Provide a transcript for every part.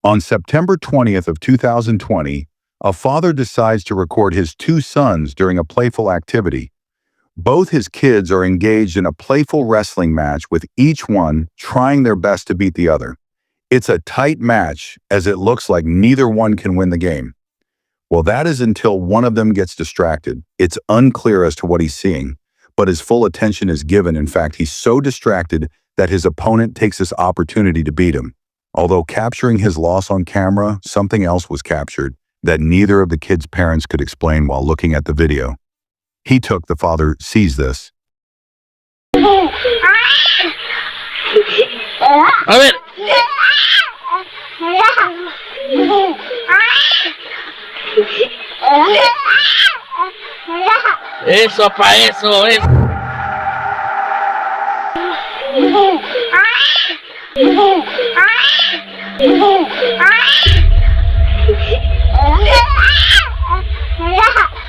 On September 20th of 2020, a father decides to record his two sons during a playful activity. Both his kids are engaged in a playful wrestling match with each one trying their best to beat the other. It's a tight match as it looks like neither one can win the game. Well, that is until one of them gets distracted. It's unclear as to what he's seeing, but his full attention is given. In fact, he's so distracted that his opponent takes this opportunity to beat him. Although capturing his loss on camera, something else was captured that neither of the kids' parents could explain while looking at the video. The father sees this. A ver. Eso, pa' eso, es.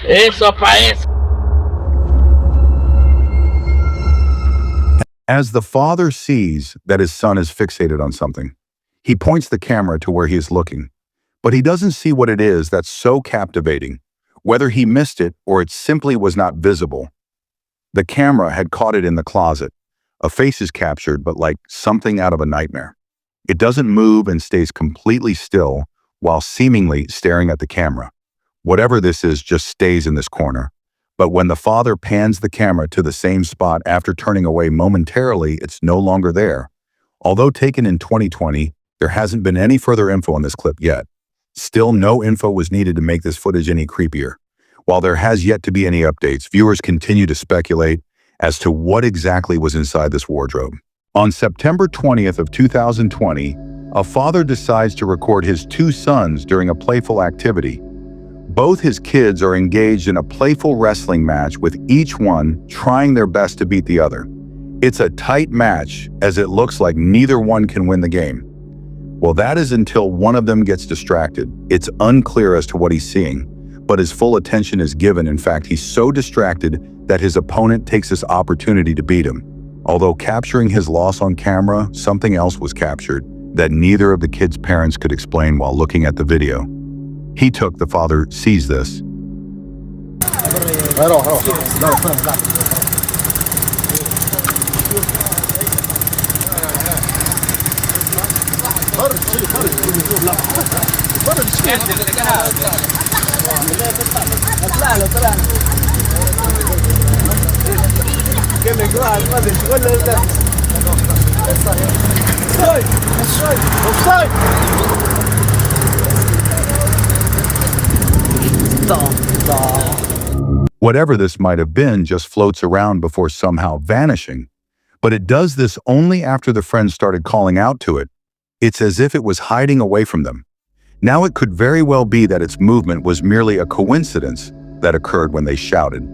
Eso, pa' eso. As the father sees that his son is fixated on something, he points the camera to where he is looking, but he doesn't see what it is that's so captivating, whether he missed it or it simply was not visible. The camera had caught it in the closet. A face is captured, but like something out of a nightmare. It doesn't move and stays completely still while seemingly staring at the camera. Whatever this is just stays in this corner. But when the father pans the camera to the same spot after turning away momentarily, it's no longer there. Although taken in 2020, there hasn't been any further info on this clip yet. Still, no info was needed to make this footage any creepier. While there has yet to be any updates, viewers continue to speculate as to what exactly was inside this wardrobe. On September 20th of 2020, a father decides to record his two sons during a playful activity. Both his kids are engaged in a playful wrestling match with each one trying their best to beat the other. It's a tight match as it looks like neither one can win the game. Well, that is until one of them gets distracted. It's unclear as to what he's seeing, but his full attention is given. In fact, he's so distracted that his opponent takes this opportunity to beat him. Although capturing his loss on camera, something else was captured that neither of the kids' parents could explain while looking at the video. The father sees this. Whatever this might have been just floats around before somehow vanishing. But it does this only after the friends started calling out to it. It's as if it was hiding away from them. Now it could very well be that its movement was merely a coincidence that occurred when they shouted.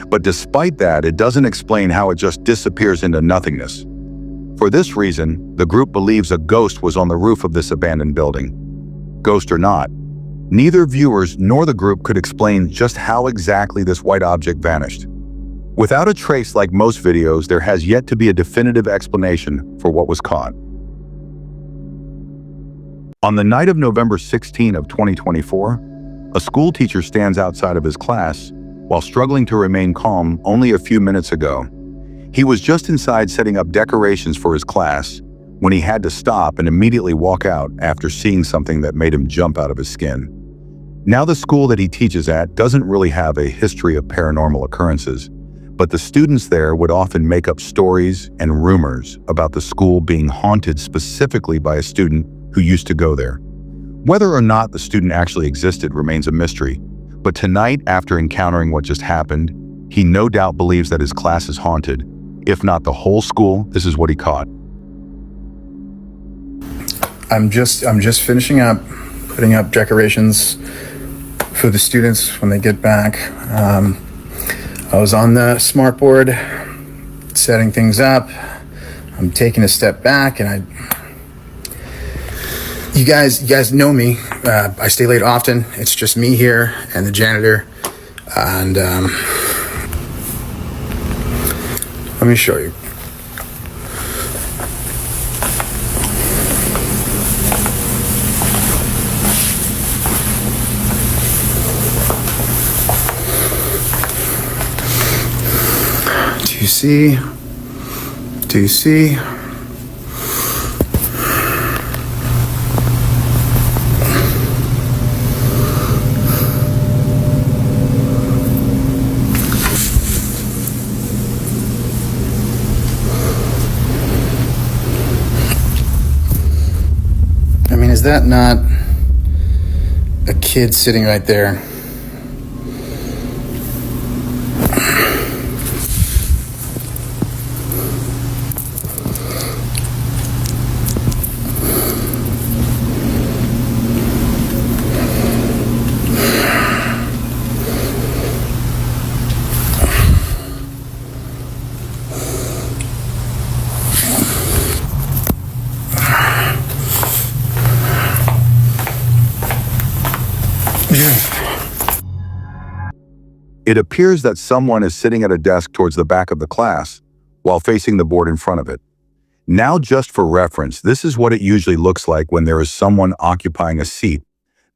But despite that, it doesn't explain how it just disappears into nothingness. For this reason, the group believes a ghost was on the roof of this abandoned building. Ghost or not, neither viewers nor the group could explain just how exactly this white object vanished. Without a trace like most videos, there has yet to be a definitive explanation for what was caught. On the night of November 16 of 2024, a school teacher stands outside of his class while struggling to remain calm only a few minutes ago. He was just inside setting up decorations for his class when he had to stop and immediately walk out after seeing something that made him jump out of his skin. Now, the school that he teaches at doesn't really have a history of paranormal occurrences, but the students there would often make up stories and rumors about the school being haunted specifically by a student who used to go there. Whether or not the student actually existed remains a mystery, but tonight, after encountering what just happened, he no doubt believes that his class is haunted. If not the whole school, this is what he caught. I'm just finishing up putting up decorations for the students when they get back. I was on the smart board setting things up. I'm taking a step back, and you guys know me. I stay late often. It's just me here and the janitor. And let me show you. you see? Do you see? I mean, is that not a kid sitting right there? It appears that someone is sitting at a desk towards the back of the class while facing the board in front of it. Now, just for reference, this is what it usually looks like when there is someone occupying a seat.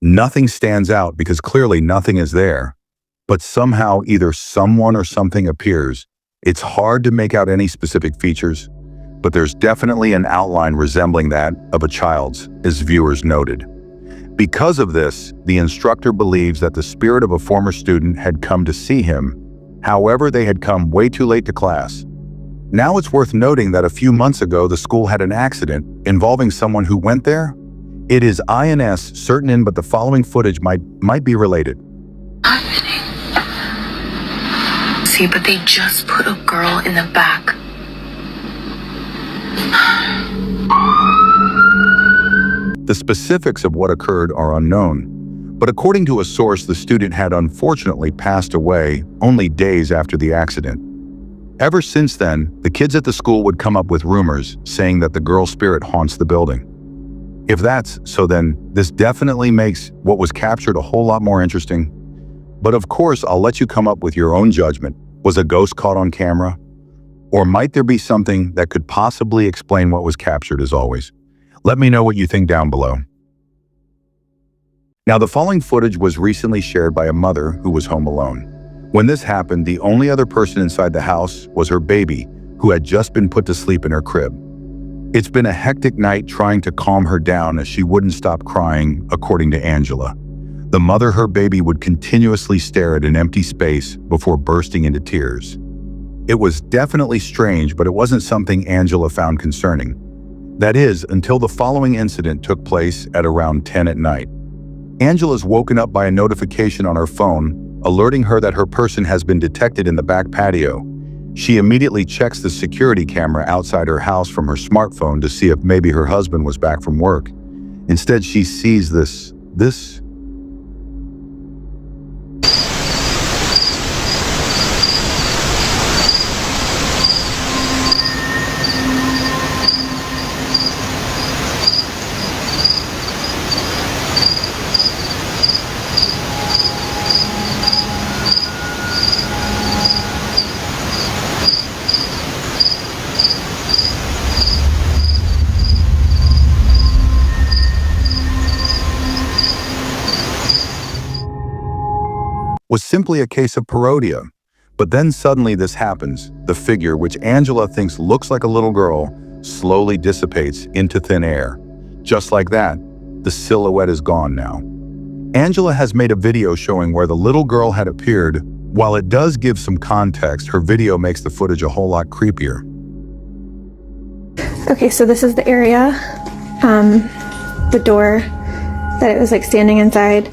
Nothing stands out because clearly nothing is there, but somehow either someone or something appears. It's hard to make out any specific features, but there's definitely an outline resembling that of a child's, as viewers noted. Because of this, the instructor believes that the spirit of a former student had come to see him. However, they had come way too late to class. Now it's worth noting that a few months ago, the school had an accident involving someone who went there. It is INS certain, but the following footage might be related. See, but they just put a girl in the back. The specifics of what occurred are unknown, but according to a source, the student had unfortunately passed away only days after the accident. Ever since then, the kids at the school would come up with rumors saying that the girl spirit haunts the building. If that's so, then this definitely makes what was captured a whole lot more interesting. But of course, I'll let you come up with your own judgment. Was a ghost caught on camera? Or might there be something that could possibly explain what was captured, as always? Let me know what you think down below. Now, the following footage was recently shared by a mother who was home alone. When this happened, the only other person inside the house was her baby, who had just been put to sleep in her crib. It's been a hectic night trying to calm her down as she wouldn't stop crying, according to Angela. The mother, her baby, would continuously stare at an empty space before bursting into tears. It was definitely strange, but it wasn't something Angela found concerning. That is, until the following incident took place at around 10 at night. Angela's woken up by a notification on her phone, alerting her that her person has been detected in the back patio. She immediately checks the security camera outside her house from her smartphone to see if maybe her husband was back from work. Instead, she sees this. Was simply a case of parodia. But then suddenly this happens. The figure, which Angela thinks looks like a little girl, slowly dissipates into thin air. Just like that, the silhouette is gone now. Angela has made a video showing where the little girl had appeared. While it does give some context, her video makes the footage a whole lot creepier. Okay, so this is the area, the door that it was like standing inside.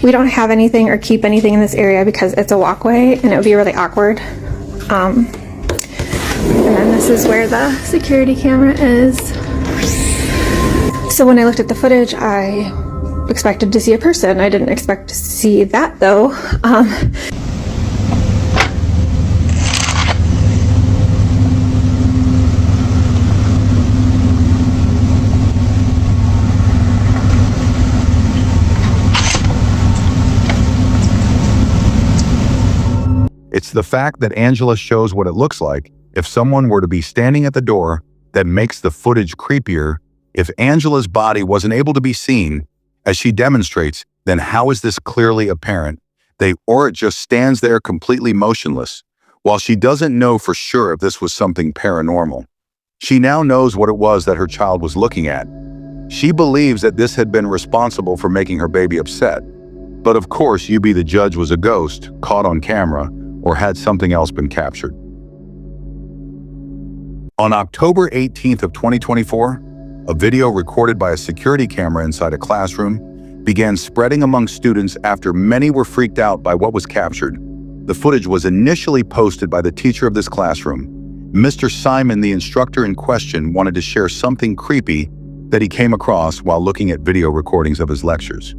We don't have anything or keep anything in this area because it's a walkway and it would be really awkward. And then this is where the security camera is. So when I looked at the footage, I expected to see a person. I didn't expect to see that though. It's the fact that Angela shows what it looks like if someone were to be standing at the door that makes the footage creepier. If Angela's body wasn't able to be seen, as she demonstrates, then how is this clearly apparent? Or it just stands there completely motionless. While she doesn't know for sure if this was something paranormal, she now knows what it was that her child was looking at. She believes that this had been responsible for making her baby upset. But of course, you be the judge was a ghost, caught on camera, or had something else been captured. On October 18th of 2024, a video recorded by a security camera inside a classroom began spreading among students after many were freaked out by what was captured. The footage was initially posted by the teacher of this classroom. Mr. Simon, the instructor in question, wanted to share something creepy that he came across while looking at video recordings of his lectures.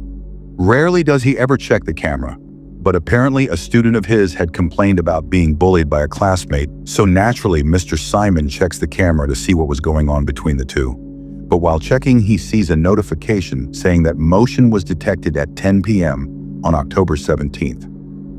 Rarely does he ever check the camera, but apparently a student of his had complained about being bullied by a classmate, so naturally Mr. Simon checks the camera to see what was going on between the two. But while checking, he sees a notification saying that motion was detected at 10 p.m. on October 17th.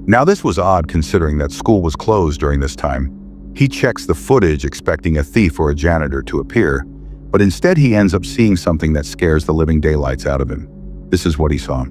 Now this was odd considering that school was closed during this time. He checks the footage expecting a thief or a janitor to appear, but instead he ends up seeing something that scares the living daylights out of him. This is what he saw.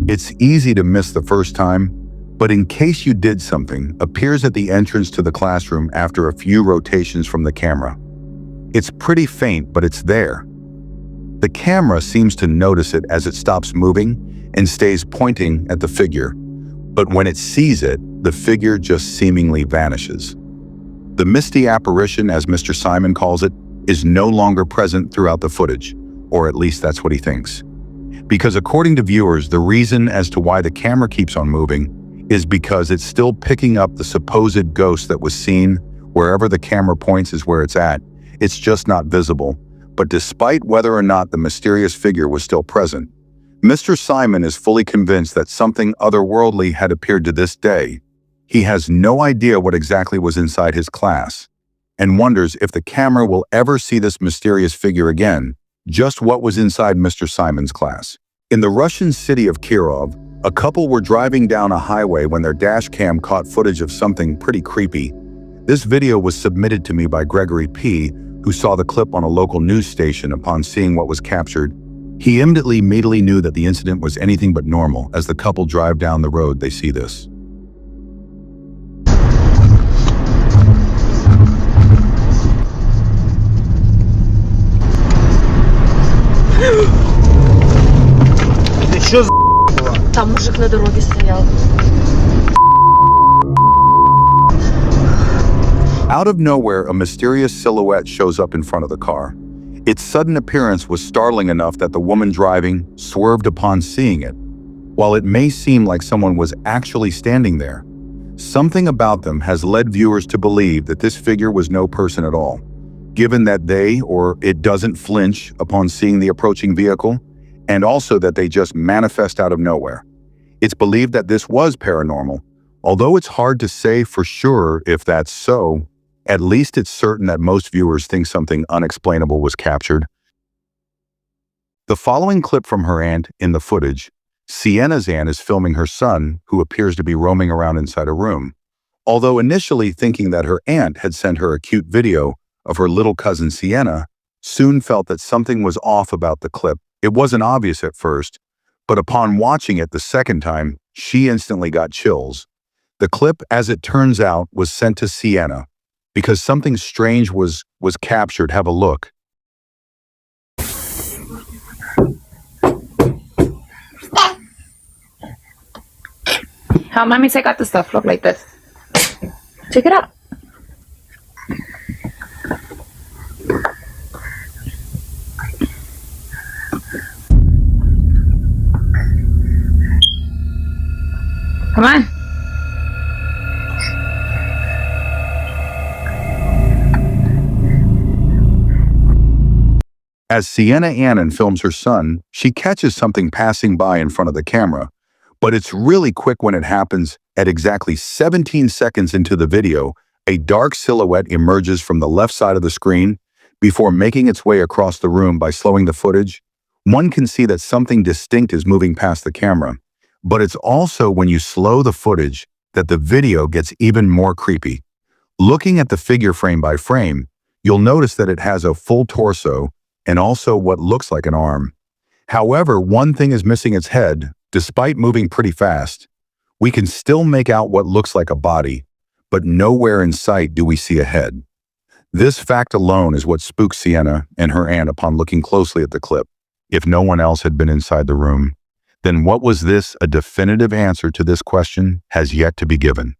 It's easy to miss the first time, but in case you did something, appears at the entrance to the classroom after a few rotations from the camera. It's pretty faint, but it's there. The camera seems to notice it as it stops moving and stays pointing at the figure, but when it sees it, the figure just seemingly vanishes. The misty apparition, as Mr. Simon calls it, is no longer present throughout the footage, or at least that's what he thinks. Because according to viewers, the reason as to why the camera keeps on moving is because it's still picking up the supposed ghost that was seen. Wherever the camera points is where it's at. It's just not visible. But despite whether or not the mysterious figure was still present, Mr. Simon is fully convinced that something otherworldly had appeared to this day. He has no idea what exactly was inside his class and wonders if the camera will ever see this mysterious figure again. Just what was inside Mr. Simon's class. In the Russian city of Kirov, a couple were driving down a highway when their dash cam caught footage of something pretty creepy. This video was submitted to me by Gregory P., who saw the clip on a local news station. Upon seeing what was captured, he immediately knew that the incident was anything but normal. As the couple drive down the road, they see this. Там мужик на дороге стоял. Out of nowhere, a mysterious silhouette shows up in front of the car. Its sudden appearance was startling enough that the woman driving swerved upon seeing it. While it may seem like someone was actually standing there, something about them has led viewers to believe that this figure was no person at all, given that it doesn't flinch upon seeing the approaching vehicle, and also that they just manifest out of nowhere. It's believed that this was paranormal. Although it's hard to say for sure if that's so, at least it's certain that most viewers think something unexplainable was captured. The following clip from her aunt in the footage, Sienna's aunt is filming her son, who appears to be roaming around inside a room. Although initially thinking that her aunt had sent her a cute video of her little cousin Sienna, soon felt that something was off about the clip. It wasn't obvious at first, but upon watching it the second time, she instantly got chills. The clip, as it turns out, was sent to Sienna because something strange was captured. Have a look. How mommy take out the stuff? Look like this. Check it out. Come on. As Sienna Annan films her son, she catches something passing by in front of the camera, but it's really quick when it happens. At exactly 17 seconds into the video, a dark silhouette emerges from the left side of the screen. Before making its way across the room by slowing the footage, one can see that something distinct is moving past the camera. But it's also when you slow the footage that the video gets even more creepy. Looking at the figure frame by frame, you'll notice that it has a full torso and also what looks like an arm. However, one thing is missing: its head. Despite moving pretty fast, we can still make out what looks like a body, but nowhere in sight do we see a head. This fact alone is what spooked Sienna and her aunt upon looking closely at the clip. If no one else had been inside the room, then what was this? A definitive answer to this question has yet to be given.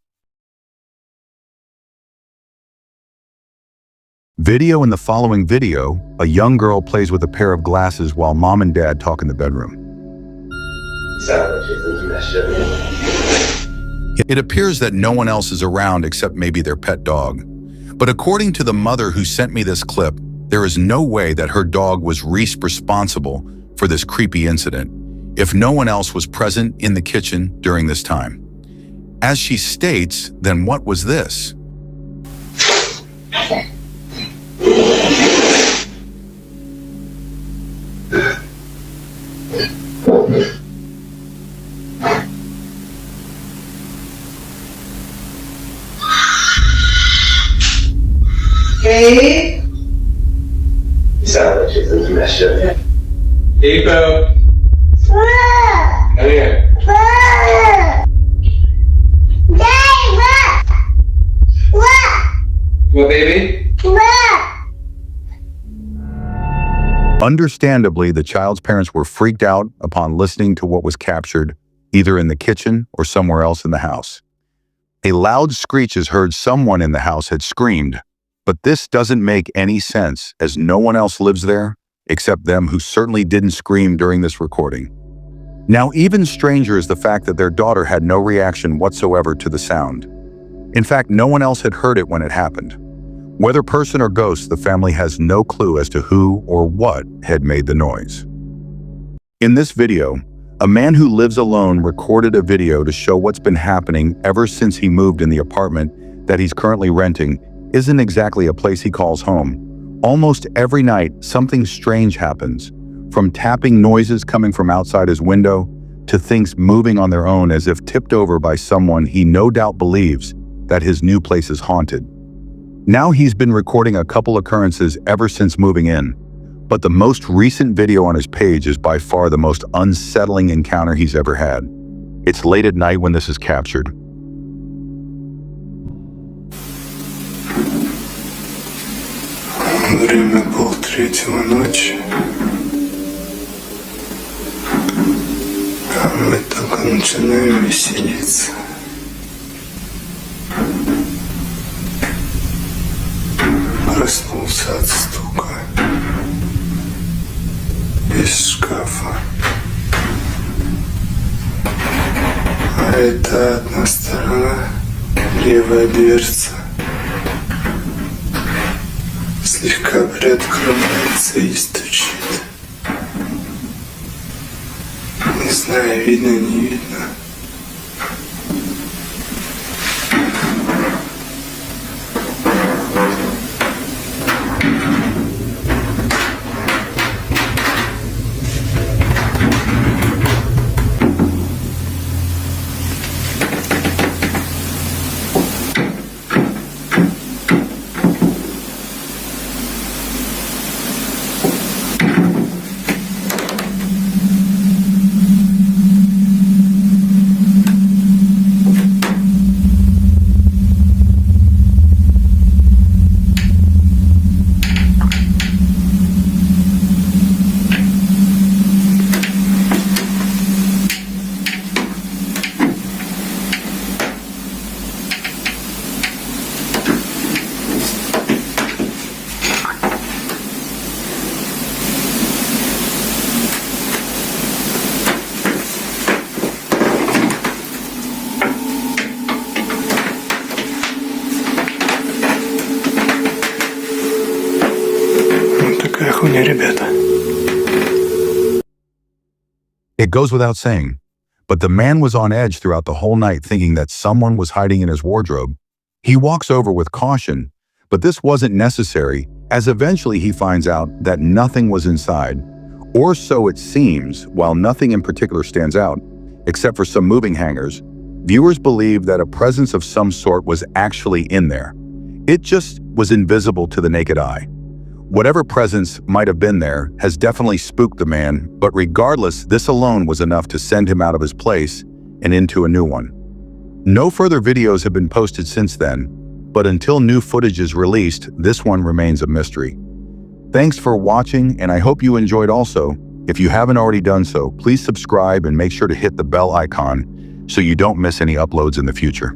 Video: in the following video, a young girl plays with a pair of glasses while mom and dad talk in the bedroom. It appears that no one else is around except maybe their pet dog. But according to the mother who sent me this clip, there is no way that her dog was responsible for this creepy incident if no one else was present in the kitchen during this time. As she states, then what was this? Gabe? You sound like she's in mischief. Debo. Come here. What, baby? Understandably, the child's parents were freaked out upon listening to what was captured, either in the kitchen or somewhere else in the house. A loud screech is heard. Someone in the house had screamed, but this doesn't make any sense as no one else lives there except them, who certainly didn't scream during this recording. Now, even stranger is the fact that their daughter had no reaction whatsoever to the sound. In fact, no one else had heard it when it happened. Whether person or ghost, the family has no clue as to who or what had made the noise. In this video, a man who lives alone recorded a video to show what's been happening ever since he moved in the apartment that he's currently renting. Isn't exactly a place he calls home. Almost every night, something strange happens, from tapping noises coming from outside his window to things moving on their own as if tipped over by someone. He no doubt believes that his new place is haunted. Now he's been recording a couple occurrences ever since moving in, but the most recent video on his page is by far the most unsettling encounter he's ever had. It's late at night when this is captured. Время 2:30 ночи. А мы только начинаем веселиться. Проснулся от стука из шкафа. А это одна сторона, левая дверца. Слегка приоткрывается и стучит. Не знаю, видно, не видно. It goes without saying, but the man was on edge throughout the whole night thinking that someone was hiding in his wardrobe. He walks over with caution, but this wasn't necessary, as eventually he finds out that nothing was inside. Or so it seems. While nothing in particular stands out, except for some moving hangers, viewers believe that a presence of some sort was actually in there. It just was invisible to the naked eye. Whatever presence might have been there has definitely spooked the man, but regardless, this alone was enough to send him out of his place and into a new one. No further videos have been posted since then, but until new footage is released, this one remains a mystery. Thanks for watching, and I hope you enjoyed also. If you haven't already done so, please subscribe and make sure to hit the bell icon so you don't miss any uploads in the future.